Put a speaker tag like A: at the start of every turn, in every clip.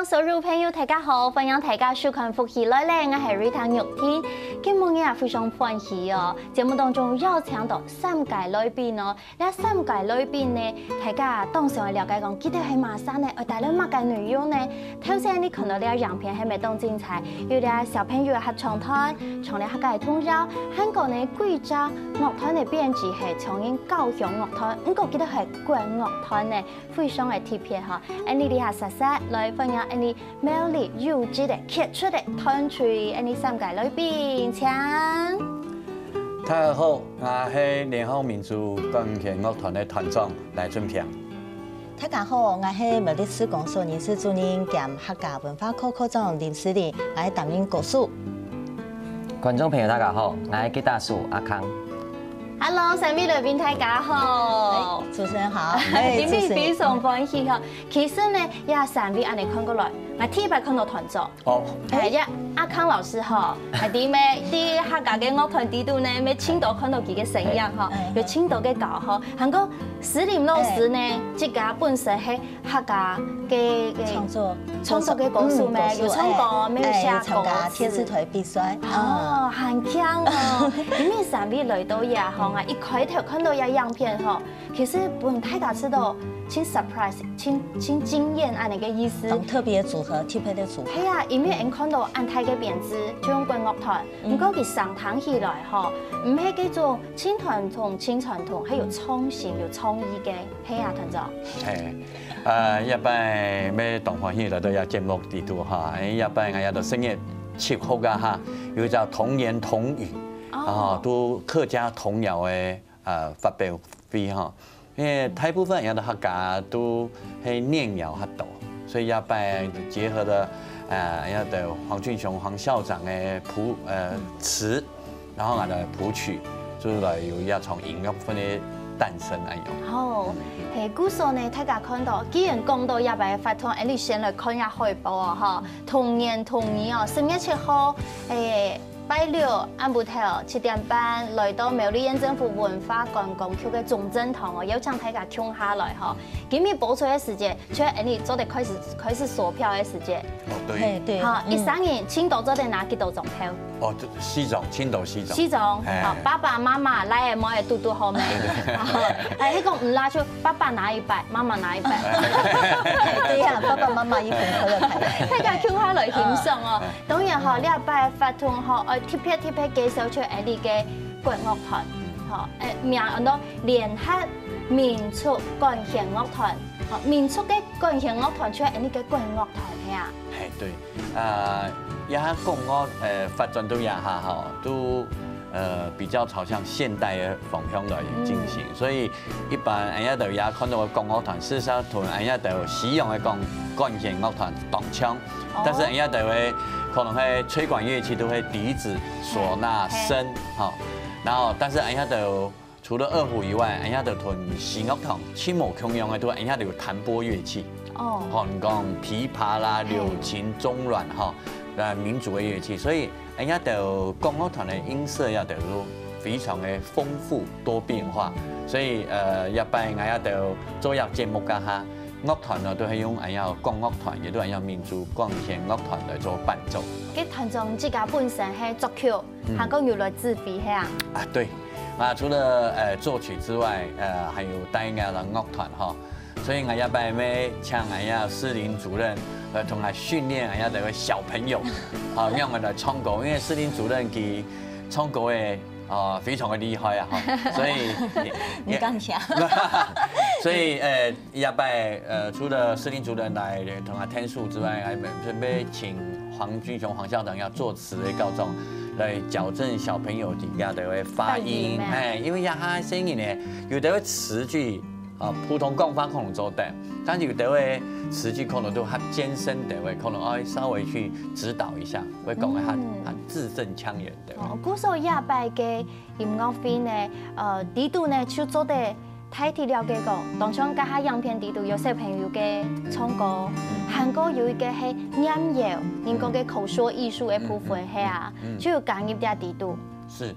A: 所有朋友大家好，欢迎大家收看福喜来咧，我係 Rita 玉天。今日也非常歡喜哦，節目當中邀請到3屆來賓哦。呢3屆來賓呢，大家當上去了解講，記得喺馬山呢，我帶來乜嘅內容呢？頭先你看到呢樣片係咪當精彩？有啲小朋友合唱團，唱咧客家童謠，韓國呢貴州樂團嘅編輯係唱緊高雄樂團，不過記得係國樂團呢，非常嘅特別嚇。你哋下實實來分享你美麗優質的傑出的團隊，你3屆來賓，請。
B: 大家好，我是聯合民族鋼琴樂團的團長賴俊平。
C: 大家好，我是苗栗市公所人事主任兼客家文化科科長林詩玲，我是擔任歌手。
D: 觀眾朋友大家好，我是吉他手阿康。
A: Hello， 3位來賓大家好，
C: 主持人好，
A: 今天非常歡喜哈。其實呢，也3位安尼看過來，我第一擺看到團長，係一阿康老師哈，係啲咩啲客家嘅樂團啲度呢，咩青島看到佢嘅聲音哈，有青島嘅教學，韓國詩玲老師呢，自家本身係客家嘅創作嘅歌手咩，有唱歌，咩有寫歌，
C: 天使台比賽，
A: 哦，很強哦，今日3位來到也好啊，一開頭看到一樣片哈，其實本大家知道。請 surprise， 請驚豔安尼嘅意思。
C: 特別組合，特別的組合。
A: 係啊，因為我看到安泰嘅編制，將軍樂團，唔過佢上堂起來嗬，唔係叫做輕傳統，輕傳統係有創新、有創意嘅，係啊，團長。
B: 係，一擺咩動歡喜來到有節目地度嚇，一擺我有到聲樂節目噶嚇，有叫童言童語，啊，都客家童謠嘅發表會嚇。因為大部分人的客家都係念謠較多，所以也擺結合了人的黃俊雄黃校長的詞，然後我的譜曲，就是來有要從音樂分的誕生來有。
A: 好，係古時呢，大家看到，既然講到也擺發通，你先來看下海報啊，哈，童言童語哦，10月7號，拜六晏晡頭7點半來到苗栗縣政府文化觀光區嘅中正堂哦，有請大家聽下來哈。今日播出嘅時間，就係你做得開始鎖票嘅時間。
B: 哦，對。
A: 好，13年青島做得拿幾多張票？
B: 哦，4張，青島4張。
A: 4張，好，爸爸媽媽來嘅冇嘢嘟嘟好未？你講唔拿出，爸爸拿100，媽媽拿100。
C: 對呀，爸爸媽媽一份佢就睇。
A: 大家聽下來欣賞哦。當然嗬，呢一擺發通嗬。特別介紹出你嘅國樂團，嚇名叫聯合民族鋼琴樂團，民族嘅鋼琴樂團出你嘅國樂團係啊？
B: 係對，一下國樂發展到一下哈，都比較朝向現代嘅方向來進行，所以一般人家就也看到個國樂團，事實上同人家就使用嘅鋼琴樂團當槍，但是人家就會。可能係吹管樂器都會笛子、嗩吶、笙，哈，然後但是人家就除了二胡以外，人家就同西樂團、輕無共用嘅都，人家就有彈撥樂器，哦，可能講琵琶啦、柳琴、中阮哈，民族嘅樂器，所以人家就國樂團嘅音色也就非常嘅豐富多變化，所以一般人家就做入節目噶哈。樂團呢都係用國樂團，亦都係用民族鋼琴樂團來做伴奏。
A: 佢團長自家本身係作曲，還講有來自費係啊？
B: 啊，對，除了作曲之外，還有帶領嘅樂團哈。所以俺要拜咩请俺要适龄主任来同来训练俺要这个小朋友，好让我们来唱歌，因为适龄主任给唱歌的非常的厉害啊，所以
C: 你刚讲，
B: 所以要拜除了适龄主任来同他天数之外，还准备请黄俊雄黄校长要作词的告状。来矫正小朋友底下的发音，因为呀他声音呢，有的词句普通讲法可能做得，但是有的词句可能都较艰深的，可能稍微去指导一下，会讲得他字正腔圆的。
A: 古时候亚拜嘅音乐会呢，地度呢就做得太体了解过，当上家下样片地度有小朋友嘅唱歌，韩国有一个系念谣，人讲嘅口说艺术的部分系啊，就有加入啲地度。
B: 是，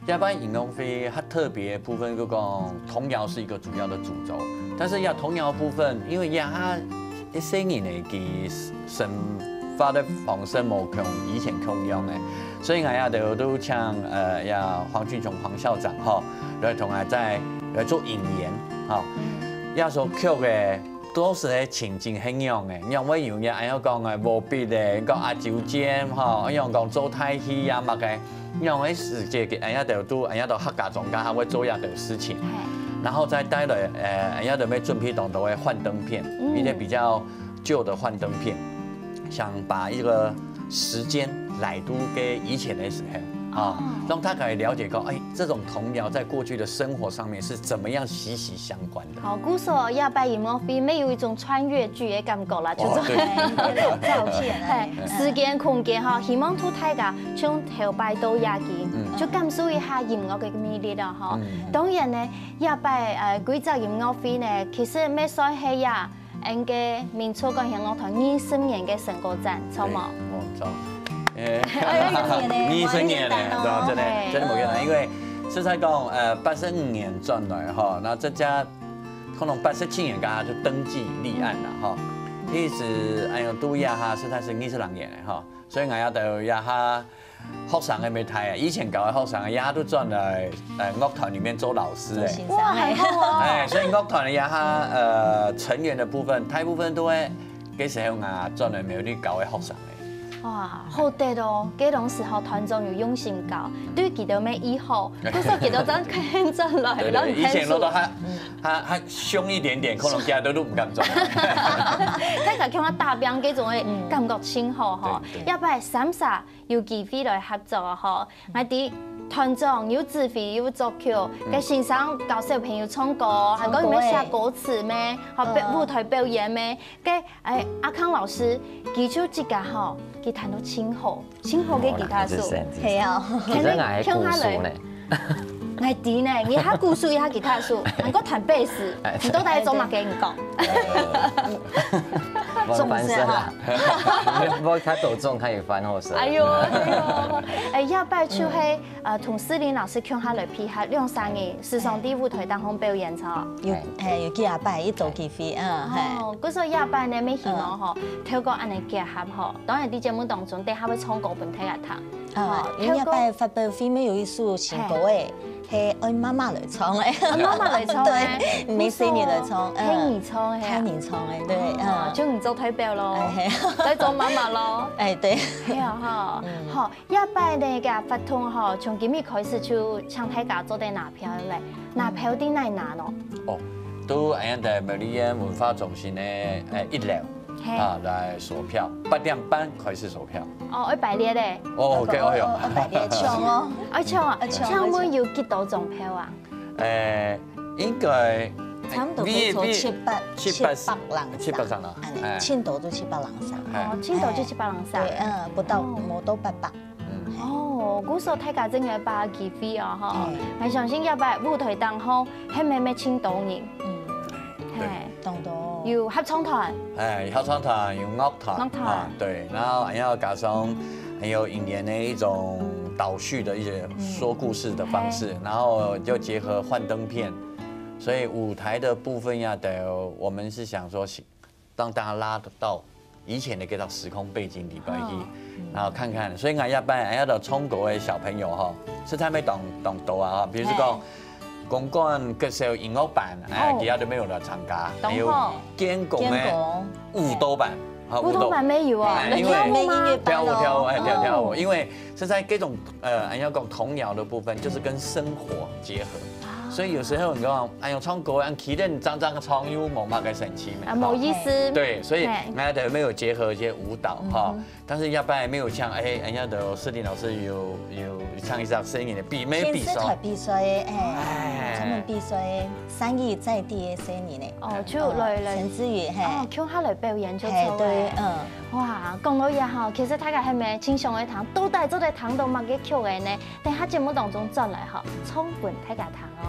B: 亚班音乐会它特别部分就讲童谣是一个主要的主轴，但是要童谣部分，因为亚啲声音呢，佢生发的方式冇像以前同样的，所以我也都请黄俊雄黄校长来同我来做引言要说曲的都是喺情景很样的，因为有人要讲嘅无必的，讲阿九尖样讲做太戏啊乜嘅，因为世界嘅都客家庄家，他会做样的事情，然后再带来要准备当到的幻灯片，一些比较旧的幻灯片。想把一个时间来都给以前的时候让他可以了解到，这种童谣在过去的生活上面是怎么样息息相关的。
A: 好，古时候亚拜音乐会没有一种穿越剧的感觉啦，就是
C: 照片，
A: 时间空间希望图大家从头摆到亚见，就感受一下音乐嘅魅力啦当然呢，亚拜贵州音乐会呢，其实咩算系呀？嘅民族钢琴乐团20年嘅成果展，错冇？
B: 错。20年嘞，对，真的冇简单，因为是在讲85年转来那这家可能87年刚就登记立案了一直都实在是20年的所以我要到学生的没睇以前搞的学生也都转来乐团里面做老师
A: 哇，很好
B: 所以乐团的成员的部分，大部分都会给时候转来没有去搞的学生
A: 哇，好得哦！嗰種時候團長要用心教，對佢哋咩以後，嗰時候佢哋真肯真來，
B: 然後以前都他凶一點點，可能其他都唔敢做。
A: 睇下叫我大兵嗰種嘅感覺先好要不然30有機會來合作我哋團長要指揮要作曲，嘅先生教小朋友唱歌，還講咩寫歌詞咩，舞台表演咩，嘅阿康老師佢就自家佢彈到清好嘅吉他手，
C: 係啊，
D: 其實我係鼓手呢。
A: 我啲呢，你下鼓手，你下吉他手，能夠彈貝斯，你都帶做乜嘅？你講。
D: 我翻身啦，我他抖中，他也翻後身。
A: 哎呦，要拜就係同思玲老師向下來配合2、3年時尚啲舞台當紅表演錯。
C: 有幾下拜一做機會
A: 嗰時候要拜呢，咩希望透過安尼結合當然啲節目當中，底下會唱歌俾大家聽。
C: 要拜發表會沒有一首新歌誒。係愛媽媽來唱誒，
A: 媽媽來唱
C: 對，沒細女來唱，
A: 聽你唱
C: 聽你唱誒，對，
A: 就唔做推表咯，再做媽媽咯，
C: 對，
A: 係啊好，一拜呢個發通從今日開始就請大家做啲拿票嚟，拿票啲哪拿咯？
B: 都在美麗園文化中心咧1樓。來鎖票，8點半開始鎖票。
A: 要排列咧。
B: OK，
C: 排列搶哦。
A: 搶會要幾多張票啊？
C: 應該差唔多都700人啦。青島都700人上。
A: 青島就700人上。
C: 對，不到冇到800。
A: 嗰時候大家真係把機會我相信要把舞台當好，係咩青島人。
C: 當到。
A: 有合唱團，
B: 合唱團有樂團，對，然後還要加上還有引言的一種倒敘的一些說故事的方式，然後就結合幻燈片，所以舞台的部分我們是想說讓大家拉得到以前的嗰套時空背景裡邊去，然後看看，所以我要到中國的小朋友是他們懂到比如說講公馆歌手音乐班，其他都没有来参加，还有建工的舞蹈班。
A: 舞蹈班没有啊，
B: 因为
C: 跳舞
B: 跳舞，因为是在各种俺要讲童谣的部分，就是跟生活结合。所以有时候你讲，哎呦，唱歌按起点张张唱又冇嘛个神奇嘛，
A: 冇意思。
B: 对，所以人家的没有结合一些舞蹈哈，但是要不然没有像人家的世林老师有唱一下声音的没比赛，
C: 比赛专门比赛3亿在地的声音呢。
A: 哦，就来
C: 陈之宇
A: 哦，叫他来表演就錯
C: 對，
A: 哇，講到嘢嗬，其實大家係咪正常嘅談，到底做嚟談到乜嘅曲嘅呢？等下節目當中再嚟嗬，充分大家談哦。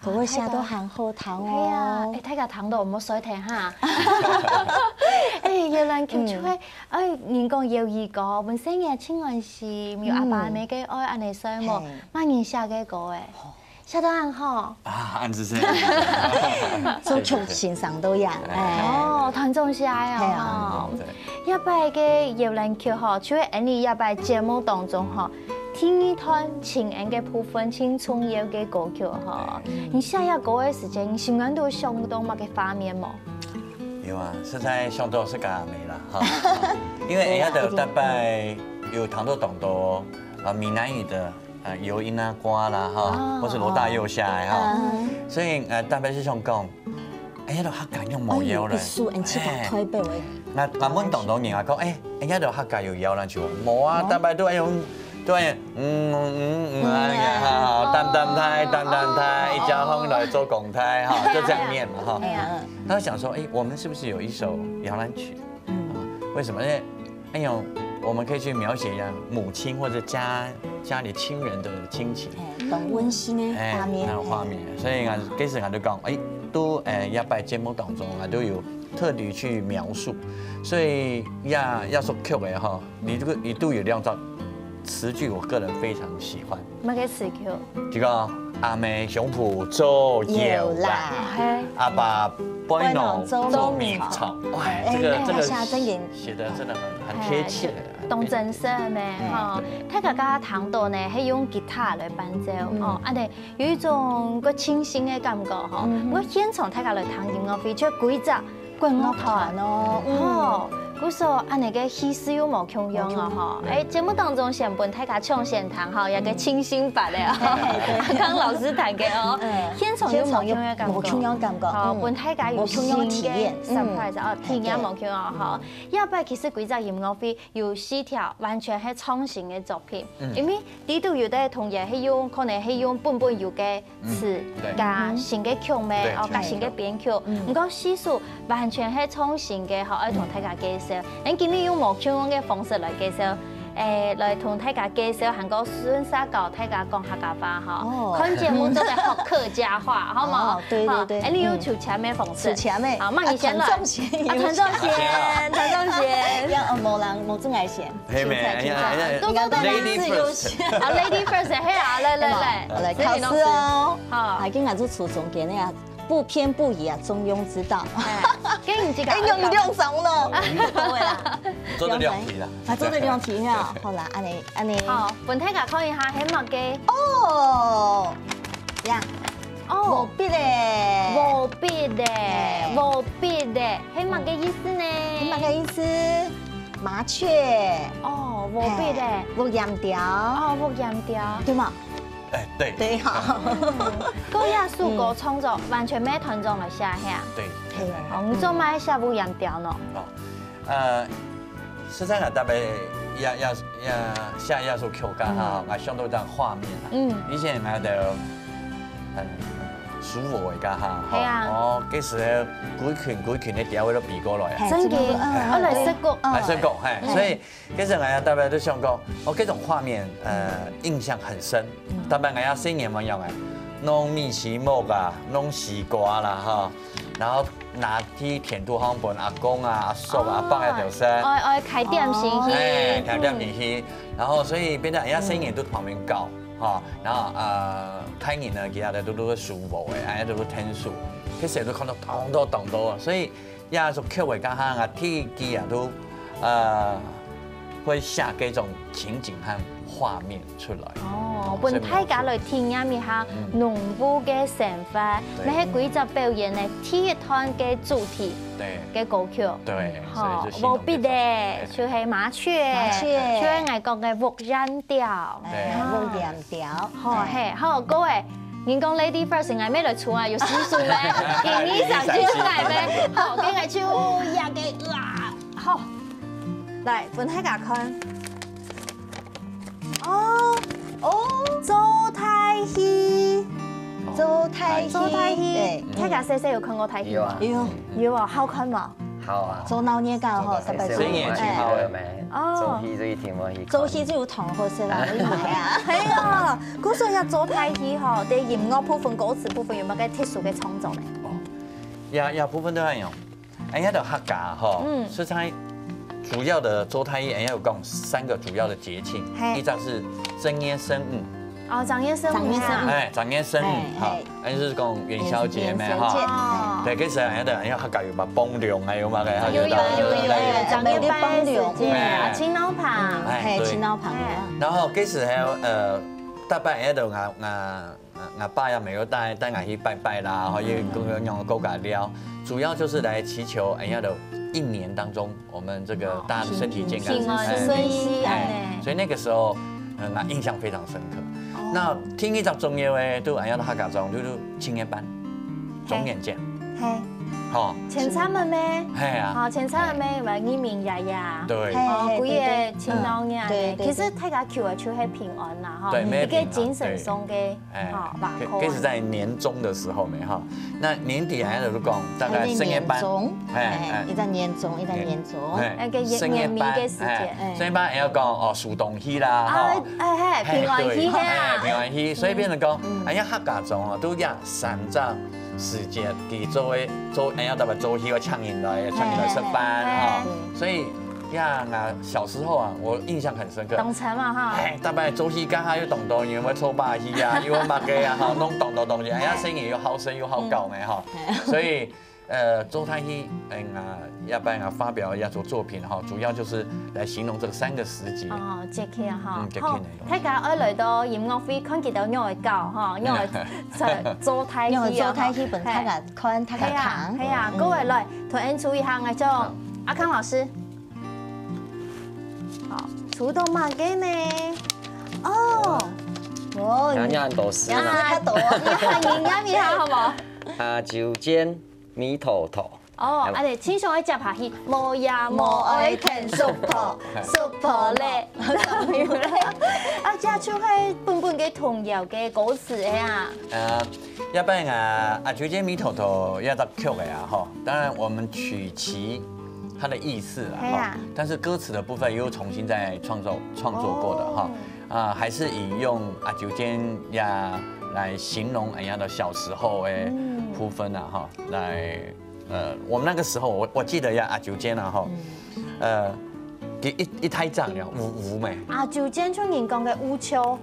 C: 各位下都行後堂哦。
A: 係啊，睇下堂度唔好水停下。搖籃橋出去，人講搖二個，本身嘅青安是苗阿爸咪嘅愛安尼水麼？萬年下嘅個誒，下得很好。
B: 啊，安子生。
C: 做曲欣賞都有。
A: 哦，彈中下啊。一擺嘅搖籃橋嗬，除咗你一擺節目當中嗬。聽一段情人嘅部分，輕重要嘅歌曲哈。你下一個嘅時間，你心眼都想到乜嘅畫面冇？
B: 有啊，實在想到是㗎沒啦哈。因為人家的大擺有唐豆董多閩南語的有音啊歌啦哈，或是羅大佑下來哈，所以大擺是想講，人家都客家用冇搖啦。那阮董董人啊講，人家都客家有搖啦，就冇啊，大擺都係用。對，擔胎，一家歡來做公胎哈，就這樣念嘛哈。他想說，我們是不是有一首搖籃曲？為什麼呢？我們可以去描寫一下母親或者家裡親人的親情，
C: 很溫馨的畫面。
B: 畫面，所以其實我都講，都一擺節目當中，我都有特地去描述，所以要说 Q 的哈，你这个一度有两张词句，我个人非常喜欢。
A: 乜嘅词 Q？
B: 这个阿妹胸脯做有啦，阿爸背囊做米草，哇，这个写的真的很贴切。
A: 动真色咩？哈，睇大家聽到呢係用吉他來伴奏，哦，啊哋有一種個清新嘅感覺，嗬。我現場睇下來彈音樂會，就幾隻管樂團哦，嗰首安尼嘅氣勢又冇強樣啊，嗬。誒，節目當中先本睇下唱先彈，嗬，有個清新版嘅，剛剛老師彈嘅哦，現場又冇強樣感覺，好，本睇下有新嘅 surprise 哦，體驗冇強啊，嗬。要不然其實幾隻音樂會有4條完全係創新嘅作品，因為呢度有啲同樣係用可能係用本有嘅詞加新嘅曲名，哦加新嘅編曲，唔過4首完全係創新嘅，嗬，要同大家介紹。咱今日用無腔嘅方式來介紹。來同大家介紹韓國順沙教大家講客家話哈，看節目都在學客家話，好冇？
C: 對對對。
A: 你有出前面方式？
C: 出前面。
A: 好，那你先來。團長先。
C: 要冇真愛先。
B: 係咪？
A: 都Lady first。啊，Lady first，係啊，來，
C: 考試哦。好，係今日做初中嘅呢。不偏不倚啊，中庸之道。
A: 跟你這個，
C: 用上咯，對啦，
B: 做咗2題啦，
C: 做咗2題啊，好啦，安尼。
A: 好，本體格看一下係乜嘅？
C: 哦，呀，
A: 哦，
C: 無筆咧，
A: 無筆咧，係乜嘅意思呢？
C: 係乜嘅意思？麻雀。
A: 哦，無筆咧，
C: 無鹽條。
A: 哦，無鹽條，
C: 對嗎？對，好。
A: 嗰一首歌創作完全咩團長來寫下？
B: 對，
A: 係啊。你做咩寫無鹽調呢？
B: 實際上特別要寫一首曲架哈，我想到一張畫面啦。以前我就很舒服嘅家哈，哦，幾時幾群嘅調喺度避過來啊？
A: 真嘅，我嚟識過，
B: 係，所以其實我也特別都想講，我這種畫面印象很深。特別我要新年乜樣嘅，弄米奇木啊，弄西瓜啦哈，然後拿啲田土行本阿公啊、阿叔啊放喺度食，
A: 我開店先去，
B: 開店先去，然後所以變得人家新年都旁邊搞。哈，然後開年呢，其他的都舒服嘅，哎都天數，其實都看到當多啊，所以也做曲嘅家下啊，天機啊都會下幾種情景和畫面出來。
A: 哦，本大家來體驗一下農夫嘅生活，你喺幾集表演呢？第一團嘅主題嘅歌曲，
B: 對，
A: 好，無筆咧，就係麻雀，就係外國嘅無鹽調，
C: 無鹽調，
A: 好係，好各位。人講 Lady First 係咩來唱啊？有時數咩？今年上去係咩？好，跟住唱呀嘅哇，好，嚟本大家看。做太戲，大家細細有看過太戲嗎？有啊，好看嗎？
D: 好啊。
C: 做鬧年㗎嗬，特別
B: 新年前
D: 好嘅咩？做戲最甜喎，
C: 做戲就有同好些啦，你買啊？
A: 係啊，嗰時候做太戲嗬，啲音樂部分、歌詞部分有乜嘅特殊嘅創作咧？
B: 有部分都係用，哎呀，就客家嗬，食材。主要的做太醫，有講3個主要的節慶，一張是正月生日，
A: 哦，正月生日，
B: 正月生日，哈，就是講元宵節咩哈，對，其實有客家有嘛梆涼啊，有嘛嘅，
A: 有，正月梆涼，青島棚，
C: 係青島棚，
B: 然後其實還有大拜喺度我爸也沒有帶我去拜拜啦，可以用高架料，主要就是來祈求一年當中，我們這個大家的身體健康，
A: 平安順利，
B: 所以那個時候，我印象非常深刻。那聽一集重要嘅，都客家莊，都青年班，總演講，好，
A: 前餐乜咩？
B: 係啊，
A: 好，前餐乜咩？咪伊明呀呀，
B: 對，
A: 哦，幾個青島人嘅，其實大家求嘅就係平安啦，哈，一個精神上嘅，哈，
B: 其實在年終的時候咪哈，那年底喺度都講，大概盛宴班，
C: 一個年終，
A: 一個年尾嘅時節，
B: 盛宴班還要講樹洞戲啦，
A: 平安戲啊，
B: 平安戲，所以變成講，客家莊啊都有3隻。时间，给做哎呀，特别做戏个抢赢来吃饭哈，所以。呀，小时候啊，我印象很深刻。
A: 懂城嘛哈。
B: 哎，大摆做戏刚好又懂到，因为抽把戏啊，因为马家啊，哈，弄懂东西，哎呀，声音又好声又好搞呢哈，所以做台戏，要不然发表一组作品哈，主要就是来形容这3个时节。
A: 哦，节气啊哈。
B: 好，
A: 大家愛嚟到音樂會看見到我嘅教哈，我嘅做台戲啊。
C: 做台戲本他個看他個堂。
A: 係啊，各位來同演出一下，我做阿康老師。出到馬嘅呢？哦，
D: 啱多詩
C: 啦，
A: 較多，你下音啱一下好冇？
D: 阿酒煎米頭頭。
A: 哦，阿哋請上去接下去，無也無愛甜叔婆咧，啊，這出係本嘅童謠嘅歌詞嘅啊。
B: 要不然阿酒煎米頭頭要得曲嘅啊，哈，當然我們取其。它的意思啊，哈，但是歌詞的部分又重新再創作過的哈，還是以用阿酒煎呀來形容人家的小時候誒部分啊，哈，來我們那個時候我記得呀阿酒煎啊，哈，一太長了烏咩？阿
A: 酒煎像人講嘅烏秋，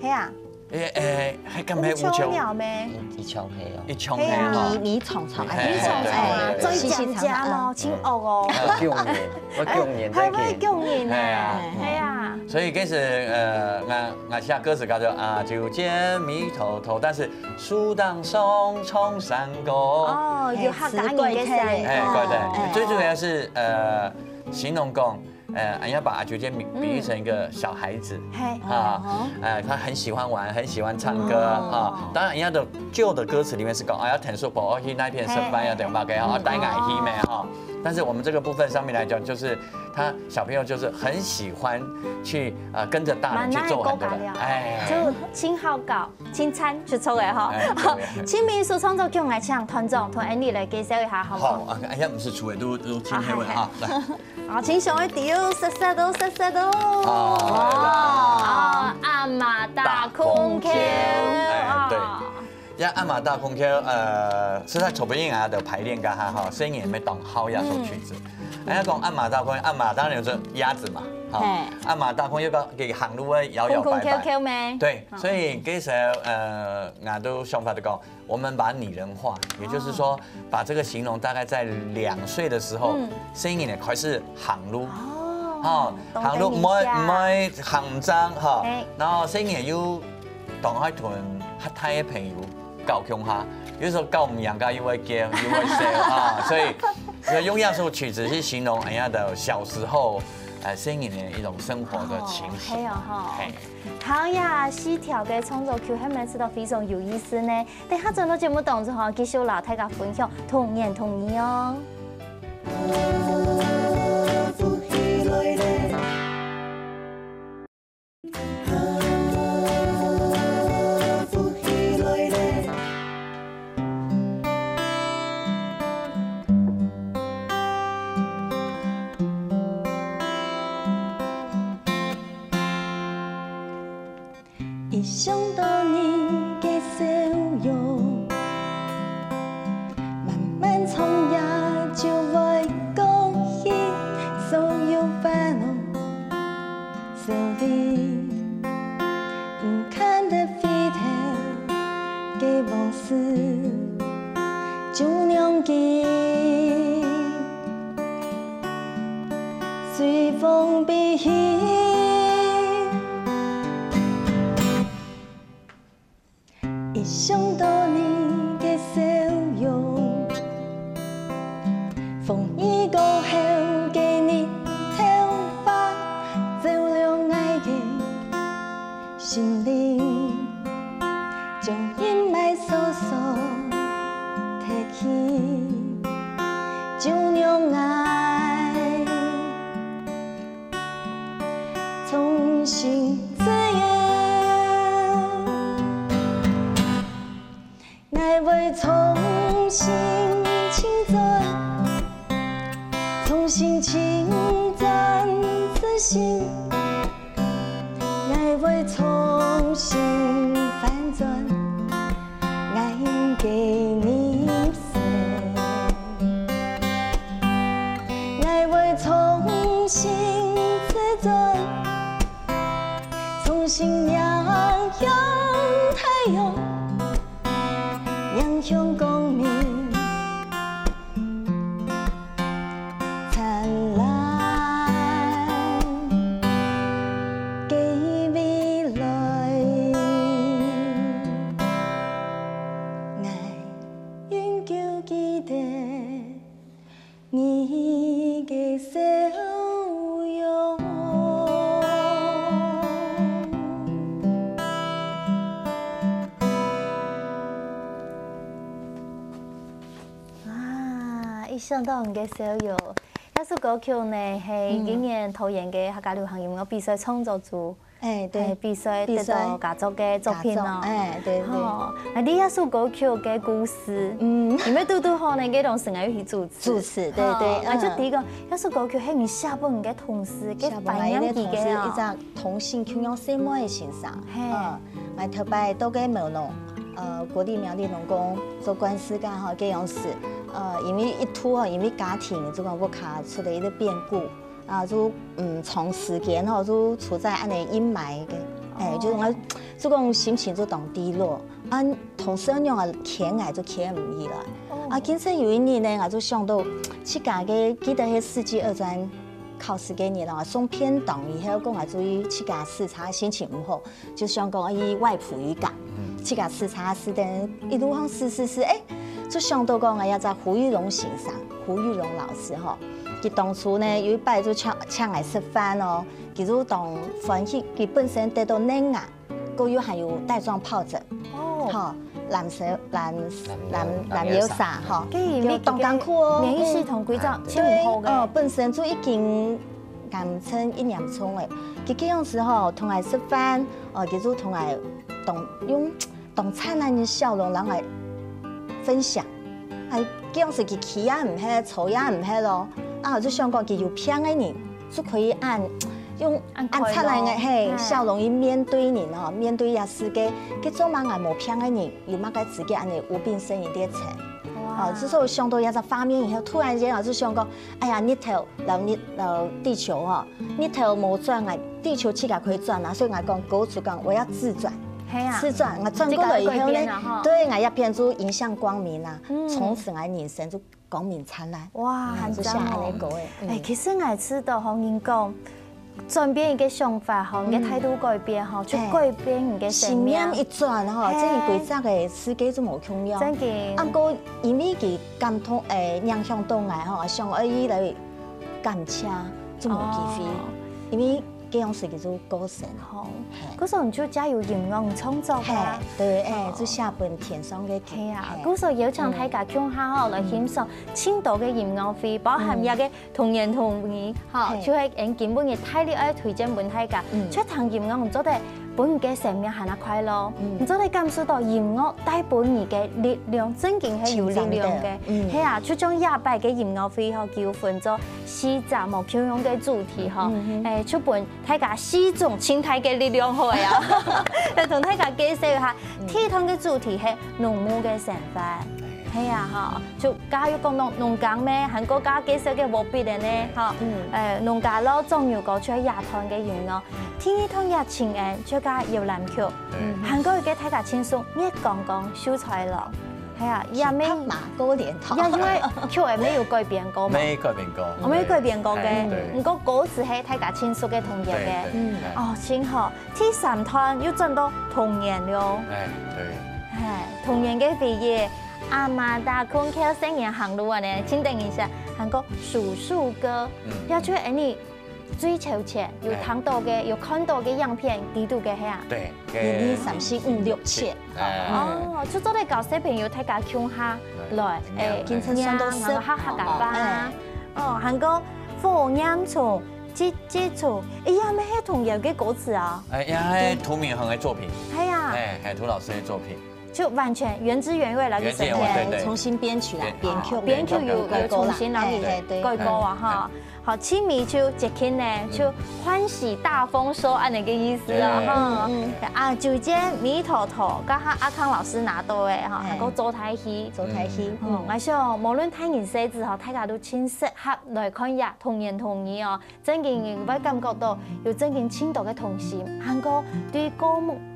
A: 係啊。
B: 還咁係烏秋
A: 咩？
D: 一槍黑啊！
B: 一槍黑啊！
C: 米蟲蟲，
A: 米蟲蟲啊，最正家咯，青鵝哦。
D: 我供年，
A: 係咪供年啊？係啊。
B: 所以其實我下歌詞叫做啊酒煎米頭頭，但是樹當松衝山高。
A: 哦，要客家人嘅聲。
B: 對，最主要是形容講。人家把阿酒煎比喻成一個小孩子，他很喜歡玩，很喜歡唱歌啊。當然，人家的舊的歌詞裡面是講要甜叔婆去那片吃飯要點嘛，給帶愛去咩哈。但是我們這個部分上面來講，就是他小朋友就是很喜歡去跟着大人去做很多的，
A: 就請好搞，請餐出錯嘅哈。請民俗創作叫我請團長同 Andy 來介紹一下好唔好？
B: 好，哎呀，唔是廚委都請黑位哈，來。
A: 啊，請上一條，實到。阿媽大空橋，
B: 對。呀，阿瑪大空橋，是在籌備營啊的排練噶哈哈，聲音也沒當好呀首曲子。人家講阿瑪大空，阿瑪當然就是鴨子嘛，哈。阿瑪大空有個給行路嘅搖搖擺擺。對，所以其實我都想法就講，我們把擬人化，也就是說把這個形容大概在2歲的時候，聲音呢開始行路。行路唔會行爭哈，然後聲音又當開同黑太嘅朋友。教強下，有時候教唔人家又會驚，又會笑啊，所以用這首曲子去形容人家的小時候，聲音的一種生活的情形。係啊，
A: 好呀，細條嘅創作曲係咪知道非常有意思呢？等下轉到節目當中，繼續老大家分享童言童語哦。
E: 一想到你的笑容，慢慢從也就會勾起所有煩惱，手裡不堪的回頭嘅往事，就讓佢隨風飛去。一想到你的笑容，風雨過後嘅你頭髮照亮愛嘅心靈，將陰霾疏疏提起，就讓愛重新自由。愛會重新輕轉，重新輕轉自信，愛會重新反轉，愛給你。影响光明，灿烂给未来。爱永久记得你的笑容。
A: 一想到你嘅小友，一首歌曲呢係今年桃園嘅客家流行音樂比賽創作組，
C: 对，
A: 比賽得到佳作嘅作品咯。
C: 对。
A: 那呢一首歌曲嘅故事，因為都好呢，嘅同成日去主持，
C: 对。
A: 我就第一個一首歌曲係你寫俾嘅同事嘅扮演自己
C: 一隻同性傾向細妹嘅先生，我頭擺到嘅苗農，國立苗栗農工做官司噶哈，這樣子，因為一突因為家庭這個我卡出了一個變故，就長時間吼就處在安尼陰霾嘅，就是我這種心情就當低落，同時樣啊傾就傾唔易啦，今次有一年呢，我就想到去家嘅記得係世紀二戰。考試幾年啦，送片檔以後，講我注意去家視察，心情唔好，就想講以外埔語講，去家視察時等一路行試，就想到講我要在胡玉龍先生，胡玉龍老師吼，佢當初呢有一擺就請我食飯哦，佢就當歡喜，佢本身得到癌啊，個有還有帶狀疱疹，吼。藍腰沙吼，叫動工苦哦，
A: 免疫系統規則超唔好嘅，
C: 本身就已經癌症一年重誒，佢這樣時候同我食飯，佢就同我用燦爛嘅笑容，讓我分享，這樣時佢氣也唔起，愁也唔起咯，我就想講佢有偏嘅人就可以用燦爛嘅笑容去面對人哦，面對也世界，佢做乜嘢冇偏嘅人，有乜嘅自己安尼無病呻吟啲情，之所以想到一個畫面以後，突然間我就想講，哎呀，日頭地球吼，日頭冇轉啊，地球氣架可以轉啊，所以我講嗰次講我要自轉，自轉，我轉過來以後呢，對，我一片就迎向光明啊，從此我人生就光明燦爛。
A: 哇，很正哦！
C: 誒，
A: 其實我知道好人講。轉變一個想法吼，你嘅態度改變吼，就改變你嘅生命。
C: 信念一轉吼，這個規則嘅世界就冇重要。
A: 真嘅。
C: 不過因為佢感通影響到我吼，想可以來感謝就冇機會，因為這樣事叫做過程。
A: 好，嗰時候你就加入音樂創作啦。
C: 對，就下本天上嘅
A: 係啊，嗰時候有請大家共下吼來欣賞青島嘅音樂會，包含一個童言童語，吼，就係按根本嘅體力愛推薦俾大家，出堂音樂唔做得。本嘅生命係那快樂，唔做你感受到音樂帶俾你嘅力量，真正係有力量嘅。係啊，就將廿八嘅音樂會吼，叫分做4集冇共用嘅主題吼，出本大家4種青苔嘅力量會啊，嚟同大家介紹一下。第一堂嘅主題係農牧嘅生活。係啊，哈，就假如講農耕咩，韓國家介紹嘅冇必嘅呢，哈，農家樂種有個出廿堂嘅音樂，天一堂廿情人，再加搖籃曲，韓國嘅大家輕鬆，一講講秀才郎，係啊，也沒
C: 馬高連頭，
A: 因為曲係沒有改變過嘛，
B: 沒改變過，
A: 我沒改變過嘅，唔過嗰時係大家輕鬆嘅童謠嘅，哦，真好，第三堂要轉到童謠咯，係童謠嘅畢業。阿媽大坤靠聲音行路啊！呢，請等一下，韓國數數歌，要出你追求前有睇到嘅、有看到嘅樣片，地圖嘅係啊。
B: 對
C: 1、2、3、4、5、6、7。
A: 哦，就做嚟教小朋友睇下鄉下來，
C: 今次上到
A: 客家班。哦，韓國火焰蟲、節蟲，呀咩係童謠嘅歌詞啊？
B: 呀係涂敏恆嘅作品。
A: 係啊。
B: 係涂老師嘅作品。
A: 就完全原汁原味來去呈現，
C: 重新編曲啦，
A: 編曲又重新來去改歌啊哈。好，清明就節慶呢，就歡喜大豐收安尼個意思啦哈。就見米坨坨，加下阿康老師拿到嘅哈，還個做台戲，我想無論睇人寫字吼，大家都親適合來看呀，童言童語哦，真嘅會感覺到有真嘅青島嘅童心，還個對歌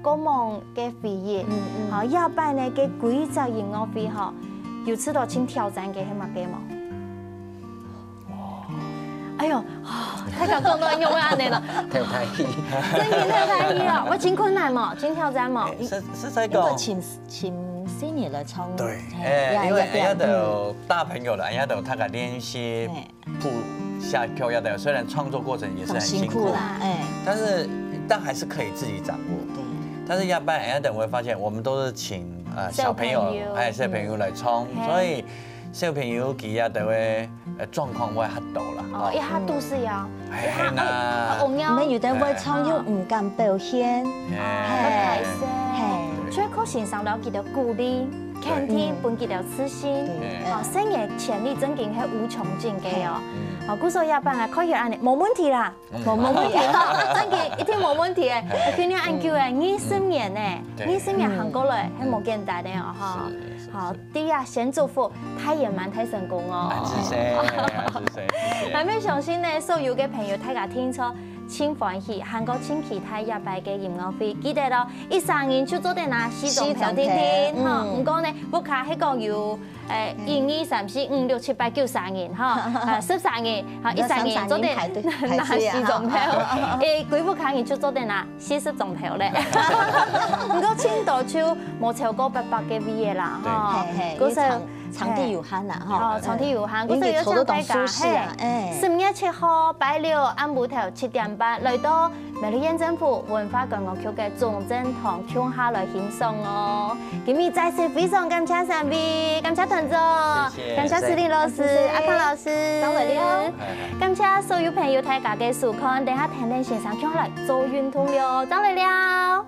A: 歌夢嘅回憶，好，夜班呢嘅幾隻音樂會嗬，有次到請挑戰嘅係乜嘅冇？哎呦，大家講到用安尼啦，
D: 跳太戲，
A: 真嘅跳太戲啊！我真困難冇，真挑戰冇。
B: 是在
C: 如果
B: 講。
C: 請 senior 來唱，
B: 對，因為人家都有大朋友了，人家都有他嘅練習譜下曲要的，雖然創作過程也是很辛苦
C: 啦，
B: 但還是可以自己掌握。
C: 對。
B: 但是一般人家等會發現，我們都是請小朋友，小朋友來唱，所以小朋友佢啊就會狀況會嚇到啦。
A: 哦，一下都是要，
B: 係啦，
C: 唔係有啲會唱又唔敢表現，
A: 係，所以佢先上到佢哋鼓勵。肯定本佢哋有自信，哦，生嘅潛力真勁係無窮盡嘅哦。哦，故所夜班啊，可以安尼冇問題啦，冇問題啦，真嘅一定冇問題嘅。佢哋研究嘅20年呢，20年行過來係冇簡單嘅哦，哈。好，第二先祝福太爺蠻太成功哦。係咪相信呢？所有嘅朋友大家聽錯。請歡喜，韓國請其他夜班嘅音樂會，記得咯，13年就做定啦，4種票聽聽，哈，唔講呢，不卡係講有1、2、3、4、5、6、7、8、9、10年，哈，13年，哈，13年做定那4種票，幾不卡年就做定啦，40種票咧，唔過青島就冇超過800嘅 V 嘅啦，哈，嗰時。
C: 場地有限啦，哈！
A: 哦，場地有限，嗰時要請大家，10月7號拜六暗晡頭7點半來到苗栗縣政府文化觀光局嘅中正堂跳下來欣賞哦。今日再次非常感謝三位，感謝團長，感謝施麗老師、阿康老師，張偉了，感謝所有朋友大家嘅收看，等下聽聽線上跳來做運動了，張偉了。